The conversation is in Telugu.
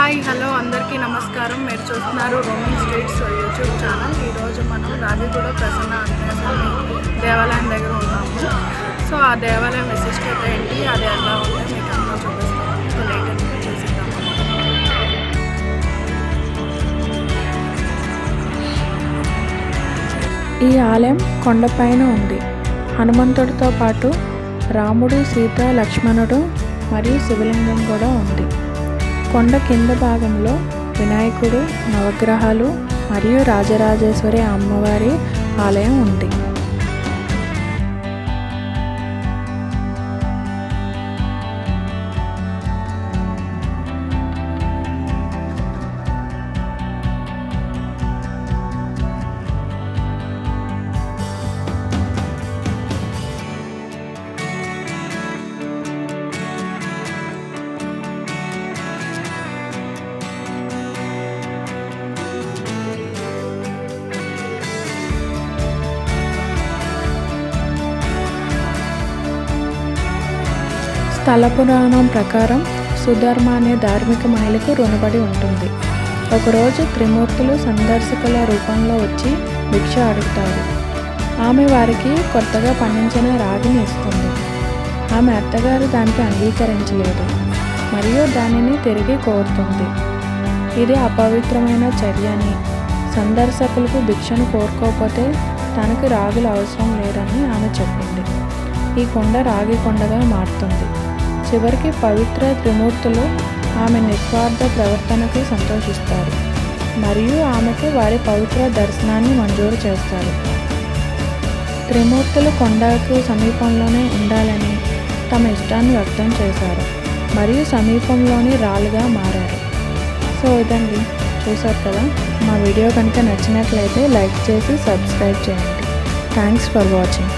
హాయ్ హలో అందరికీ నమస్కారం. మీరు చూస్తున్నారు రోమింగ్ స్ట్రీట్స్ యూట్యూబ్ ఛానల్. ఈరోజు మనం రాజగూడ ప్రసన్న ఆంజనేయస్వామి దేవాలయం దగ్గర ఉన్నాము. సో ఆ దేవాలయం విశిష్టత ఏంటి, అది ఎలా ఉంటే మీకు అంతా చూపిస్తాము. సో లేట్ చూసిద్దాము. ఈ ఆలయం కొండపైన ఉంది. హనుమంతుడితో పాటు రాముడు, సీత, లక్ష్మణుడు మరియు శివలింగం కూడా ఉంది. కొండ కింద భాగంలో వినాయకుడు, నవగ్రహాలు మరియు రాజరాజేశ్వరి అమ్మవారి ఆలయం ఉంది. స్థల పురాణం ప్రకారం సుధర్మ అనే ధార్మిక మహిళకు రుణపడి ఉంటుంది. ఒకరోజు త్రిమూర్తులు సందర్శకుల రూపంలో వచ్చి భిక్ష అడుగుతారు. ఆమె వారికి కొత్తగా పండించిన రాగిని ఇస్తుంది. ఆమె అత్తగారు దానికి అంగీకరించలేదు మరియు దానిని తిరిగి కోరుతుంది. ఇది అపవిత్రమైన చర్యని, సందర్శకులకు భిక్షను కోరుకోకపోతే తనకు రాగులు అవసరం లేదని ఆమె చెప్పింది. ఈ కొండ రాగి కొండగా మారుతుంది. చివరికి పవిత్ర త్రిమూర్తులు ఆమె నిస్వార్థ ప్రవర్తనకు సంతోషిస్తారు మరియు ఆమెకు వారి పవిత్ర దర్శనాన్ని మంజూరు చేస్తారు. త్రిమూర్తులు కొండకు సమీపంలోనే ఉండాలని తమ ఇష్టాన్ని వ్యక్తం చేశారు మరియు సమీపంలోని రాళ్ళుగా మారారు. సో ఇదండి, చూసారు కదా. మా వీడియో కనుక నచ్చినట్లయితే లైక్ చేసి సబ్స్క్రైబ్ చేయండి. Thanks for watching.